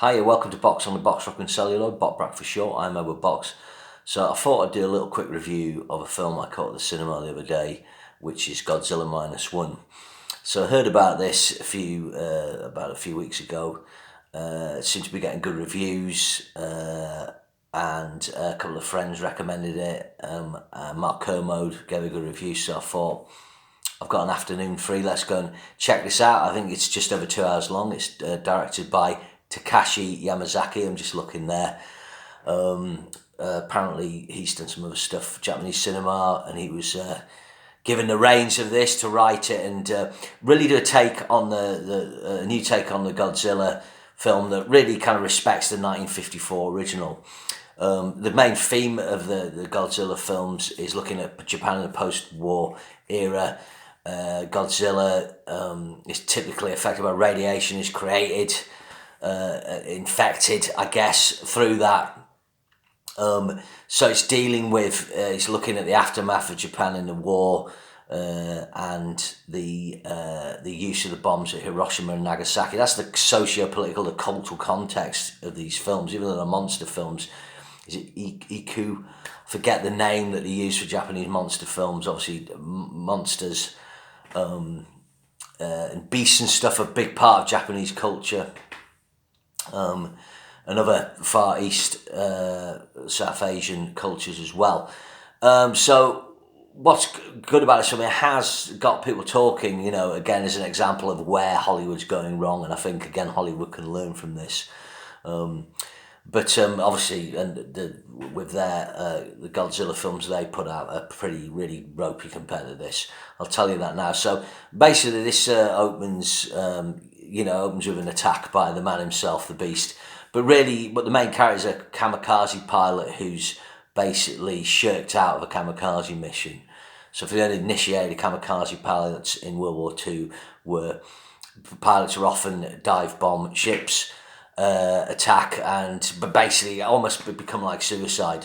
Hiya, welcome to Box on the Box Rock and Celluloid, Botbrack for short. I'm Edward Box. So I thought I'd do a little quick review of a film I caught at the cinema the other day, which is Godzilla Minus One. So I heard about this about a few weeks ago. It seemed to be getting good reviews, and a couple of friends recommended it. Mark Kermode gave a good review, so I thought, I've got an afternoon free, let's go and check this out. I think it's just over 2 hours long. It's directed by Takashi Yamazaki. I'm just looking there. Apparently he's done some other stuff for Japanese cinema, and he was given the reins of this to write it and really do a take on a new take on the Godzilla film that really kind of respects the 1954 original. The main theme of the Godzilla films is looking at Japan in the post-war era. Godzilla is typically affected by radiation, is created, infected, I guess, through that. So it's dealing with, it's looking at the aftermath of Japan in the war, and the use of the bombs at Hiroshima and Nagasaki. That's the socio-political, the cultural context of these films, even though they're monster films. Is it Iku? Forget the name that they use for Japanese monster films. Obviously, monsters and beasts and stuff are a big part of Japanese culture. And other Far East, South Asian cultures as well. So what's good about this film, it has got people talking, again, as an example of where Hollywood's going wrong, and I think, again, Hollywood can learn from this. But obviously, with the Godzilla films they put out are really ropey compared to this. I'll tell you that now. So basically, this opens with an attack by the man himself, the Beast. But the main character is a kamikaze pilot who's basically shirked out of a kamikaze mission. So if you had initiated kamikaze pilots in World War II, where pilots are often dive bomb ships, attack, but basically almost become like suicide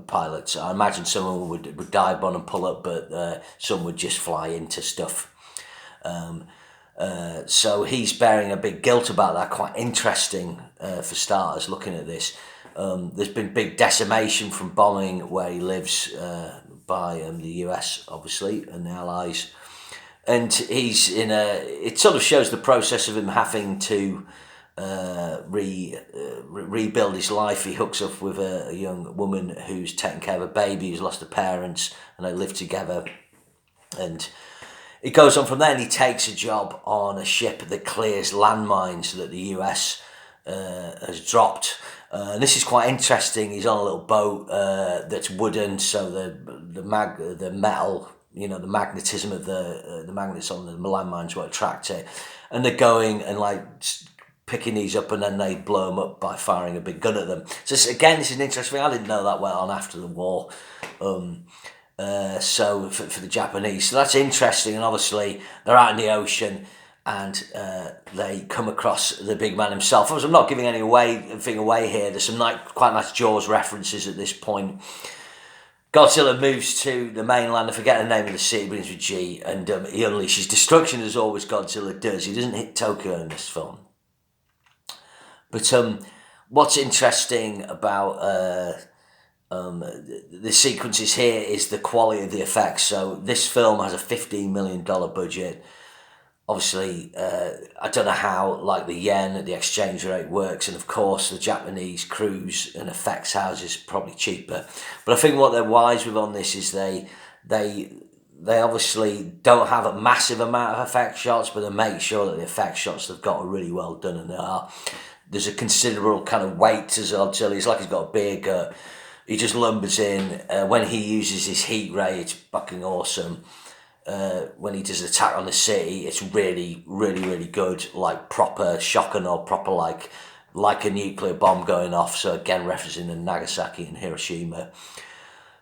pilots. I imagine someone would dive bomb and pull up, but some would just fly into stuff. So he's bearing a big guilt about that. Quite interesting for starters, looking at this. There's been big decimation from bombing where he lives by the US, obviously, and the Allies. And he's it sort of shows the process of him having to rebuild his life. He hooks up with a young woman who's taking care of a baby who's lost her parents, and they live together. And it goes on from there, and he takes a job on a ship that clears landmines that the US has dropped. And this is quite interesting. He's on a little boat that's wooden, so the metal, the magnetism of the magnets on the landmines will attract it. And they're going and picking these up, and then they blow them up by firing a big gun at them. So again, this is an interesting thing. I didn't know that went on after the war. So for the Japanese, so that's interesting. And obviously they're out in the ocean, and they come across the big man himself. I'm not giving anything away here. There's some quite nice Jaws references at this point. Godzilla moves to the mainland. I forget the name of the city, but it's with G, and he unleashes destruction as always Godzilla does. He doesn't hit Tokyo in this film. But what's interesting about the sequences here is the quality of the effects. So this film has a $15 million budget. Obviously, I don't know how the yen, the exchange rate works, and of course the Japanese crews and effects houses are probably cheaper. But I think what they're wise with on this is they obviously don't have a massive amount of effect shots, but they make sure that the effect shots they've got are really well done, and there's a considerable kind of weight to Godzilla. It's like he's got a big gut. He just lumbers in. When he uses his heat ray, it's fucking awesome. When he does an attack on the city, it's really good, like proper shotgun or proper like a nuclear bomb going off. So again, referencing the Nagasaki and Hiroshima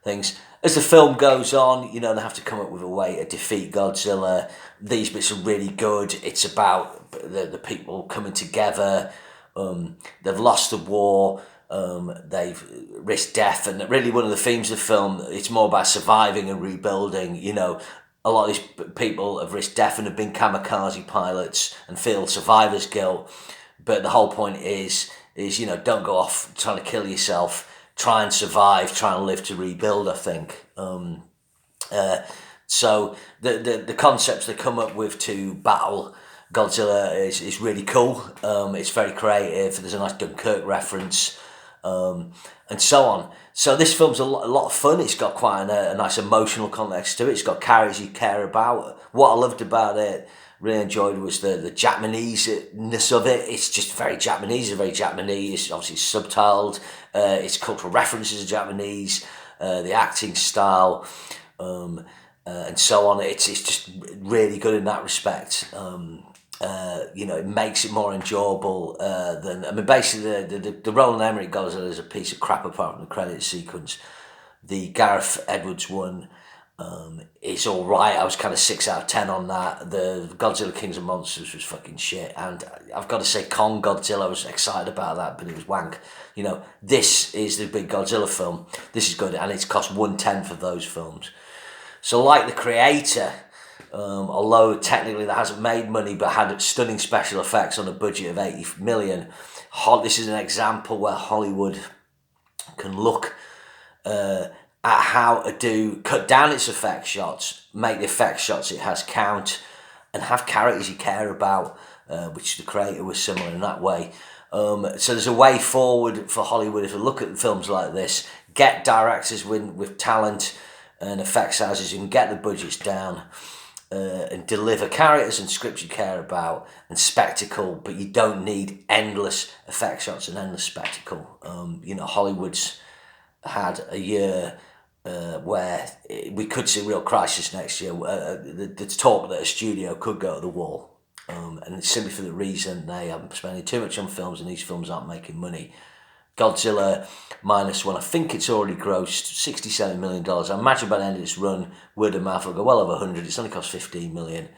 things. As the film goes on, they have to come up with a way to defeat Godzilla. These bits are really good. It's about the people coming together. They've lost the war. They've risked death, and really one of the themes of the film, it's more about surviving and rebuilding. A lot of these people have risked death and have been kamikaze pilots and feel survivor's guilt, but the whole point is is, you know, don't go off trying to kill yourself. Try and survive. Try and live to rebuild. I think. So the concepts they come up with to battle Godzilla is really cool. It's very creative. There's a nice Dunkirk reference, and so on. So this film's a lot of fun. It's got quite a nice emotional context to it. It's got characters you care about. What I loved about it, really enjoyed, was the Japanese-ness of it. It's just very Japanese. It's very Japanese. Obviously subtitled. Its cultural references are Japanese. The acting style. And so on. It's just really good in that respect. You know, it makes it more enjoyable than, I mean, basically the Roland Emmerich Godzilla is a piece of crap apart from the credit sequence. The Gareth Edwards one is all right. I was kind of 6 out of 10 on that. The Godzilla Kings of Monsters was fucking shit, and I've got to say Kong Godzilla, I was excited about that, but it was wank. You know, this is the big Godzilla film. This is good, and it's cost 1/10 for those films. So like The Creator, although technically that hasn't made money but had stunning special effects on a budget of 80 million, this is an example where Hollywood can look at how to cut down its effect shots, make the effect shots it has count, and have characters you care about, which The Creator was similar in that way. So there's a way forward for Hollywood if you look at films like this, get directors with talent and effects houses who can get the budgets down and deliver characters and scripts you care about and spectacle, but you don't need endless effect shots and endless spectacle. You know, Hollywood's had a year where we could see real crisis next year. The talk that a studio could go to the wall. And it's simply for the reason they are spending too much on films and these films aren't making money. Godzilla -1, I think it's already grossed $67 million. I imagine by the end of this run, word of mouth will go well over 100. It's only cost 15 million.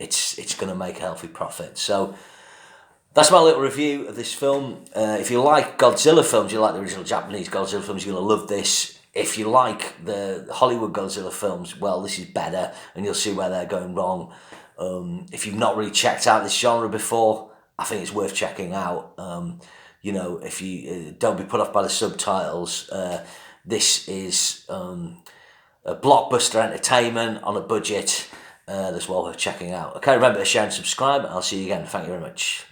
It's going to make a healthy profit. So that's my little review of this film. If you like Godzilla films, you like the original Japanese Godzilla films, you're going to love this. If you like the Hollywood Godzilla films, well, this is better, and you'll see where they're going wrong. If you've not really checked out this genre before, I think it's worth checking out. You know, if you don't be put off by the subtitles, this is a blockbuster entertainment on a budget that's well worth checking out. Okay, remember to share and subscribe, and I'll see you again. Thank you very much.